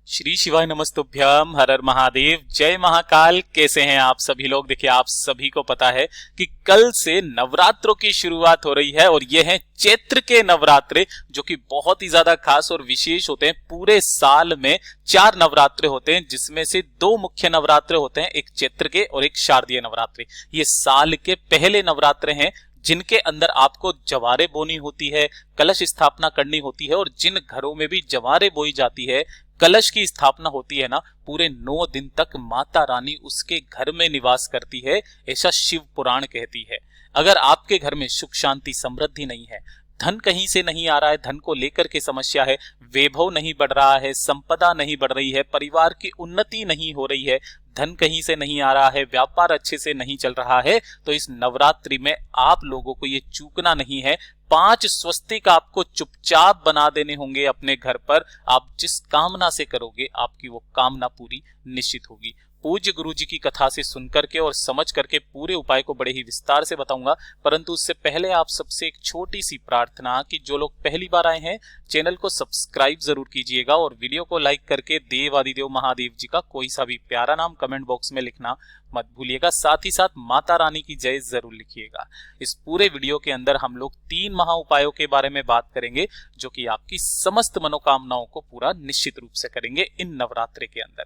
श्री शिवाय नमस्तुभ्यम, हर हर महादेव, जय महाकाल। कैसे हैं आप सभी लोग? देखिए, आप सभी को पता है कि कल से नवरात्रों की शुरुआत हो रही है और ये हैं चैत्र के नवरात्रे, जो कि बहुत ही ज्यादा खास और विशेष होते हैं। पूरे साल में 4 नवरात्रे होते हैं, जिसमें से 2 मुख्य नवरात्रे होते हैं, एक चैत्र के और एक शारदीय नवरात्रे। ये साल के पहले नवरात्रे हैं जिनके अंदर आपको जवारे बोनी होती है, कलश स्थापना करनी होती है, और जिन घरों में भी जवारे बोई जाती है, कलश की स्थापना होती है ना, पूरे 9 दिन तक माता रानी उसके घर में निवास करती है, ऐसा शिव पुराण कहती है। अगर आपके घर में सुख शांति समृद्धि नहीं है, धन कहीं से नहीं आ रहा है, धन को लेकर के समस्या है, वैभव नहीं बढ़ रहा है, संपदा नहीं बढ़ रही है, परिवार की उन्नति नहीं हो रही है, धन कहीं से नहीं आ रहा है, व्यापार अच्छे से नहीं चल रहा है, तो इस नवरात्रि में आप लोगों को ये चूकना नहीं है। 5 स्वस्तिक आपको चुपचाप बना देने होंगे अपने घर पर। आप जिस कामना से करोगे, आपकी वो कामना पूरी निश्चित होगी। पूज्य गुरु जी की कथा से सुनकर के और समझ करके पूरे उपाय को बड़े ही विस्तार से बताऊंगा, परंतु उससे पहले आप सबसे एक छोटी सी प्रार्थना कि जो लोग पहली बार आए हैं, चैनल को सब्सक्राइब जरूर कीजिएगा और वीडियो को लाइक करके देव आदिदेव महादेव जी का कोई सा भी प्यारा नाम कमेंट बॉक्स में लिखना मत भूलिएगा। साथ ही साथ माता रानी की जय जरूर लिखिएगा। इस पूरे वीडियो के अंदर हम लोग 3 महा उपायों के बारे में बात करेंगे, जो कि आपकी समस्त मनोकामनाओं को पूरा निश्चित रूप से करेंगे इन नवरात्रि के अंदर।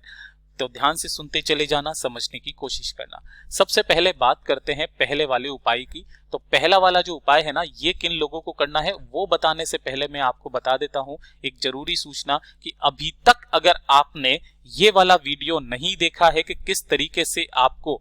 तो ध्यान से सुनते चले जाना, समझने की कोशिश करना। सबसे पहले बात करते हैं पहले वाले उपाय की। तो पहला वाला जो उपाय है ना, ये किन लोगों को करना है वो बताने से पहले मैं आपको बता देता हूं एक जरूरी सूचना कि अभी तक अगर आपने ये वाला वीडियो नहीं देखा है कि किस तरीके से आपको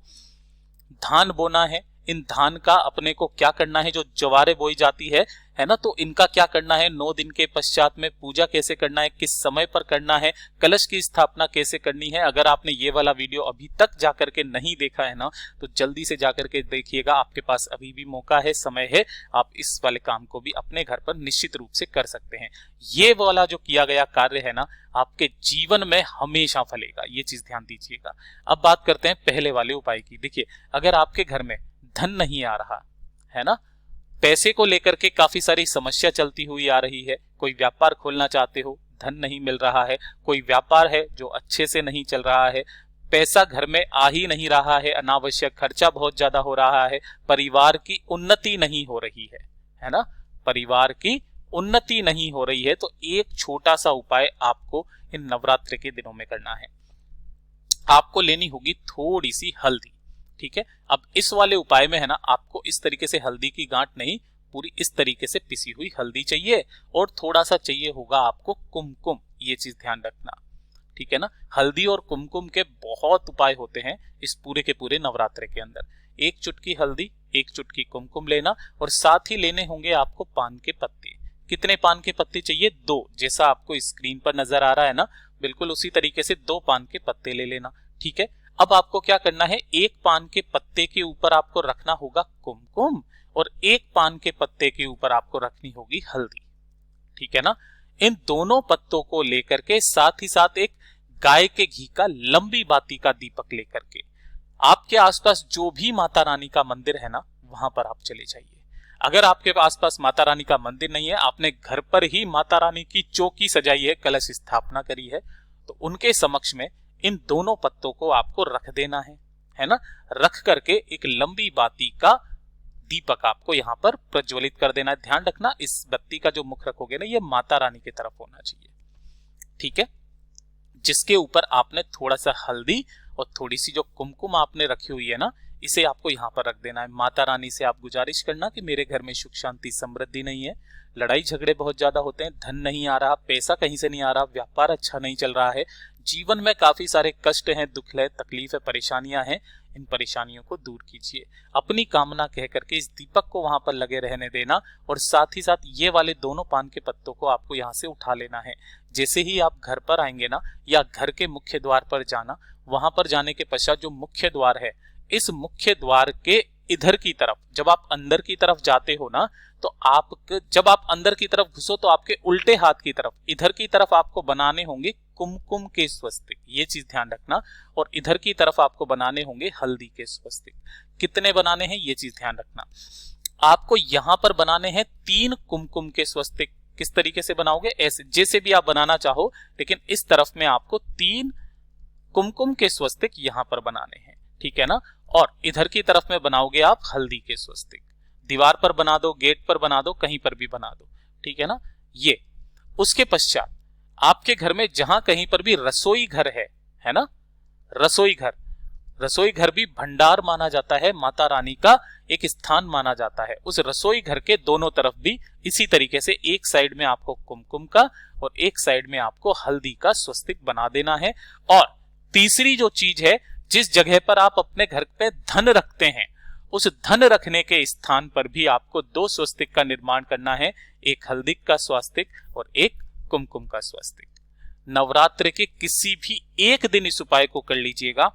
धान बोना है, इन धान का अपने को क्या करना है, जो जवारे बोई जाती है ना, तो इनका क्या करना है, 9 दिन के पश्चात में पूजा कैसे करना है, किस समय पर करना है, कलश की स्थापना कैसे करनी है। अगर आपने ये वाला वीडियो अभी तक जाकर के नहीं देखा है ना, तो जल्दी से जाकर के देखिएगा। आपके पास अभी भी मौका है, समय है, आप इस वाले काम को भी अपने घर पर निश्चित रूप से कर सकते हैं। ये वाला जो किया गया कार्य है ना, आपके जीवन में हमेशा फलेगा, ये चीज ध्यान दीजिएगा। अब बात करते हैं पहले वाले उपाय की। देखिए, अगर आपके घर में धन नहीं आ रहा है ना, पैसे को लेकर के काफी सारी समस्या चलती हुई आ रही है, कोई व्यापार खोलना चाहते हो, धन नहीं मिल रहा है, कोई व्यापार है जो अच्छे से नहीं चल रहा है, पैसा घर में आ ही नहीं रहा है, अनावश्यक खर्चा बहुत ज्यादा हो रहा है, परिवार की उन्नति नहीं हो रही है ना, परिवार की उन्नति नहीं हो रही है, तो एक छोटा सा उपाय आपको इन नवरात्रि के दिनों में करना है। आपको लेनी होगी थोड़ी सी हल्दी, ठीक है। अब इस वाले उपाय में है ना, आपको इस तरीके से हल्दी की गांठ नहीं, पूरी इस तरीके से पिसी हुई हल्दी चाहिए, और थोड़ा सा चाहिए होगा आपको कुमकुम। ये चीज ध्यान रखना, ठीक है ना। हल्दी और कुमकुम के बहुत उपाय होते हैं इस पूरे के पूरे नवरात्रे के अंदर। 1 चुटकी हल्दी, 1 चुटकी कुमकुम लेना, और साथ ही लेने होंगे आपको पान के पत्ते। कितने पान के पत्ते चाहिए? 2, जैसा आपको स्क्रीन पर नजर आ रहा है ना, बिल्कुल उसी तरीके से 2 पान के पत्ते ले लेना, ठीक है। अब आपको क्या करना है, 1 पान के पत्ते के ऊपर आपको रखना होगा कुमकुम, और 1 पान के पत्ते के ऊपर आपको रखनी होगी हल्दी, ठीक है ना। इन दोनों पत्तों को लेकर के साथ ही साथ एक गाय के घी का लंबी बाती का दीपक लेकर के आपके आसपास जो भी माता रानी का मंदिर है ना, वहां पर आप चले जाइए। अगर आपके आसपास माता रानी का मंदिर नहीं है, आपने घर पर ही माता रानी की चौकी सजाई है, कलश स्थापना करी है, तो उनके समक्ष में इन दोनों पत्तों को आपको रख देना है ना। रख करके एक लंबी बाती का दीपक आपको यहां पर प्रज्वलित कर देना है। ध्यान रखना, इस बत्ती का जो मुख रखोगे ना, ये माता रानी की तरफ होना चाहिए, ठीक है। जिसके ऊपर आपने थोड़ा सा हल्दी और थोड़ी सी जो कुमकुम आपने रखी हुई है ना, इसे आपको यहां पर रख देना है। माता रानी से आप गुजारिश करना कि मेरे घर में सुख शांति समृद्धि नहीं है, लड़ाई झगड़े बहुत ज्यादा होते हैं, धन नहीं आ रहा, पैसा कहीं से नहीं आ रहा, व्यापार अच्छा नहीं चल रहा है, जीवन में काफी सारे कष्ट हैं, दुख है, तकलीफ है, परेशानियां हैं, इन परेशानियों को दूर कीजिए। अपनी कामना कह करके इस दीपक को वहां पर लगे रहने देना, और साथ ही साथ ये वाले दोनों पान के पत्तों को आपको यहाँ से उठा लेना है। जैसे ही आप घर पर आएंगे ना, या घर के मुख्य द्वार पर जाना, वहां पर जाने के पश्चात जो मुख्य द्वार है, इस मुख्य द्वार के इधर की तरफ, जब आप अंदर की तरफ जाते हो ना, तो जब आप अंदर की तरफ घुसो तो आपके उल्टे हाथ की तरफ, इधर की तरफ आपको बनाने होंगे कुमकुम के स्वस्तिक, ये चीज ध्यान रखना। और इधर की तरफ आपको बनाने होंगे हल्दी के स्वस्तिक। कितने बनाने हैं ये चीज ध्यान रखना। आपको यहां पर बनाने हैं 3 कुमकुम के स्वस्तिक, किस तरीके से बनाओगे, ऐसे जैसे भी आप बनाना चाहो, लेकिन इस तरफ में आपको 3 कुमकुम के स्वस्तिक यहां पर बनाने हैं, ठीक है ना। और इधर की तरफ में बनाओगे आप हल्दी के स्वस्तिक, दीवार पर बना दो, गेट पर बना दो, कहीं पर भी बना दो, ठीक है ना। ये उसके पश्चात आपके घर में जहां कहीं पर भी रसोई घर है ना, रसोई घर भी भंडार माना जाता है, माता रानी का एक स्थान माना जाता है। उस रसोई घर के दोनों तरफ भी इसी तरीके से एक साइड में आपको कुमकुम का और एक साइड में आपको हल्दी का स्वस्तिक बना देना है। और तीसरी जो चीज है, जिस जगह पर आप अपने घर पे धन रखते हैं, उस धन रखने के स्थान पर भी आपको 2 स्वस्तिक का निर्माण करना है, एक हल्दी का स्वस्तिक और एक कुमकुम का स्वस्तिक। नवरात्र के किसी भी एक दिन इस उपाय को कर लीजिएगा,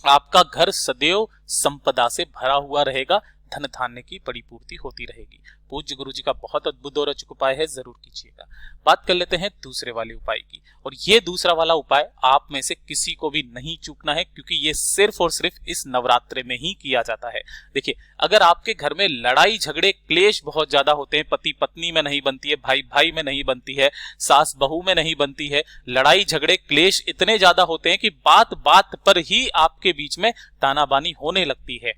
आपका घर सदैव संपदा से भरा हुआ रहेगा, धन धान्य की परिपूर्ति होती रहेगी। पूज्य गुरु जी का बहुत अद्भुत और अचूक उपाय है, जरूर कीजिएगा। बात कर लेते हैं दूसरे वाले उपाय की, और ये दूसरा वाला उपाय आप में से किसी को भी नहीं चूकना है, क्योंकि ये सिर्फ और सिर्फ इस नवरात्रे में ही किया जाता है। देखिए, अगर आपके घर में लड़ाई झगड़े क्लेश बहुत ज्यादा होते हैं, पति पत्नी में नहीं बनती है, भाई भाई में नहीं बनती है, सास बहू में नहीं बनती है, लड़ाई झगड़े क्लेश इतने ज्यादा होते हैं कि बात बात पर ही आपके बीच में तानाबानी होने लगती है,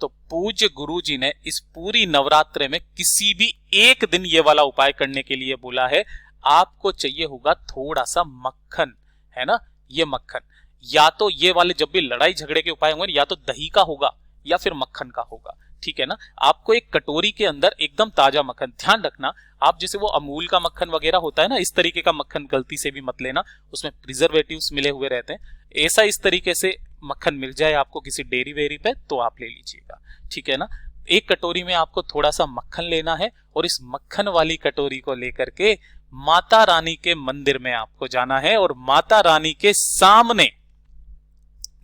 तो पूज्य गुरु जी ने इस पूरी नवरात्रे में किसी भी एक दिन ये वाला उपाय करने के लिए बोला है। आपको चाहिए होगा थोड़ा सा मक्खन, है ना, ये मक्खन, या तो ये वाले जब भी लड़ाई झगड़े के उपाय होंगे, या तो दही का होगा या फिर मक्खन का होगा, ठीक है ना। आपको एक कटोरी के अंदर एकदम ताजा मक्खन, ध्यान रखना आप जैसे वो अमूल का मक्खन वगैरह होता है ना, इस तरीके का मक्खन गलती से भी मत लेना, उसमें प्रिजर्वेटिव्स मिले हुए रहते हैं। ऐसा इस तरीके से मक्खन मिल जाए आपको किसी डेयरी वेरी पे, तो आप ले लीजिएगा, ठीक है ना। एक कटोरी में आपको थोड़ा सा मक्खन लेना है, और इस मक्खन वाली कटोरी को लेकर के माता रानी के मंदिर में आपको जाना है, और माता रानी के सामने,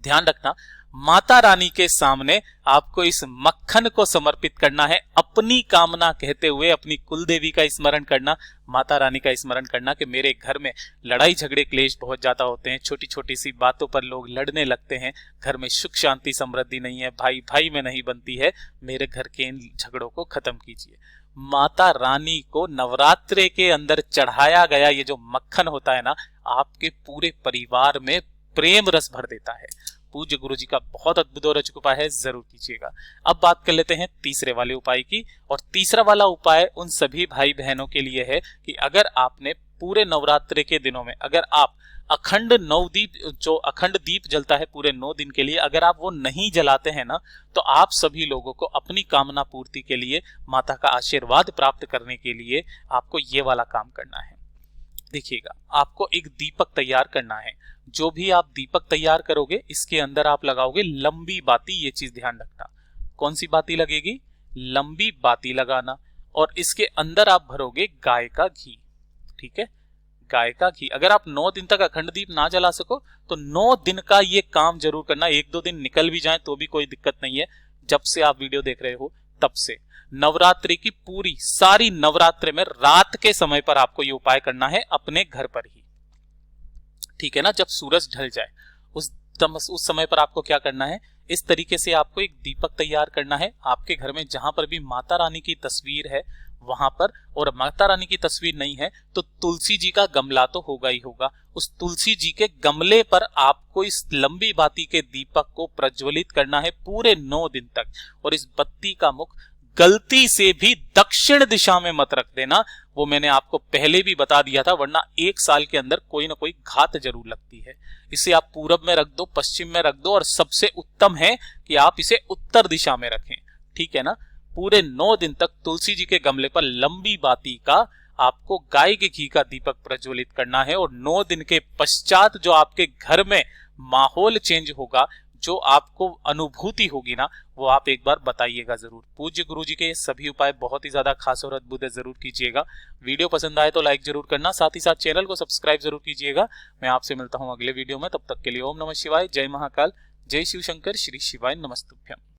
ध्यान रखना, माता रानी के सामने आपको इस मक्खन को समर्पित करना है, अपनी कामना कहते हुए अपनी कुल देवी का स्मरण करना, माता रानी का स्मरण करना कि मेरे घर में लड़ाई झगड़े क्लेश बहुत ज्यादा होते हैं, छोटी छोटी सी बातों पर लोग लड़ने लगते हैं, घर में सुख शांति समृद्धि नहीं है, भाई भाई में नहीं बनती है, मेरे घर के इन झगड़ों को खत्म कीजिए। माता रानी को नवरात्रे के अंदर चढ़ाया गया ये जो मक्खन होता है ना, आपके पूरे परिवार में प्रेम रस भर देता है। पूज्य गुरु जी का बहुत अद्भुत और अचूक उपाय है, जरूर कीजिएगा। अब बात कर लेते हैं तीसरे वाले उपाय की, और तीसरा वाला उपाय उन सभी भाई बहनों के लिए है कि अगर आपने पूरे नवरात्रे के दिनों में, अगर आप अखंड नवदीप, जो अखंड दीप जलता है पूरे 9 दिन के लिए, अगर आप वो नहीं जलाते हैं ना, तो आप सभी लोगों को अपनी कामना पूर्ति के लिए, माता का आशीर्वाद प्राप्त करने के लिए आपको ये वाला काम करना है। देखिएगा, आपको एक दीपक तैयार करना है। जो भी आप दीपक तैयार करोगे, इसके अंदर आप लगाओगे लंबी बाती, ये चीज ध्यान रखना। कौन सी बाती लगेगी? लंबी बाती लगाना, और इसके अंदर आप भरोगे गाय का घी, ठीक है, गाय का घी। अगर आप 9 दिन तक अखंड दीप ना जला सको तो 9 दिन का ये काम जरूर करना। 1-2 दिन निकल भी जाए तो भी कोई दिक्कत नहीं है, जब से आप वीडियो देख रहे हो तब से। नवरात्रि की पूरी सारी नवरात्रि में रात के समय पर आपको ये उपाय करना है, अपने घर पर ही, ठीक है ना। जब सूरज ढल जाए उस समय पर आपको क्या करना है, इस तरीके से आपको एक दीपक तैयार करना है। आपके घर में जहां पर भी माता रानी की तस्वीर है वहां पर, और माता रानी की तस्वीर नहीं है तो तुलसी जी का गमला तो होगा ही होगा, उस तुलसी जी के गमले पर आपको इस लंबी बाती के दीपक को प्रज्वलित करना है पूरे 9 दिन तक। और इस बत्ती का मुख गलती से भी दक्षिण दिशा में मत रख देना, वो मैंने आपको पहले भी बता दिया था, वरना 1 साल के अंदर कोई ना कोई घात जरूर लगती है। इसे आप पूरब में रख दो, पश्चिम में रख दो, और सबसे उत्तम है कि आप इसे उत्तर दिशा में रखें, ठीक है ना। पूरे 9 दिन तक तुलसी जी के गमले पर लंबी बाती का आपको गाय के घी का दीपक प्रज्वलित करना है। और 9 दिन के पश्चात जो आपके घर में माहौल चेंज होगा, जो आपको अनुभूति होगी ना, वो आप एक बार बताइएगा जरूर। पूज्य गुरु जी के ये सभी उपाय बहुत ही ज्यादा खास और अद्भुत है, जरूर कीजिएगा। वीडियो पसंद आए तो लाइक जरूर करना, साथ ही साथ चैनल को सब्सक्राइब जरूर कीजिएगा। मैं आपसे मिलता हूं अगले वीडियो में, तब तक के लिए ओम नमः शिवाय, जय महाकाल, जय शिव शंकर, श्री शिवाय नमस्तुभ्यम।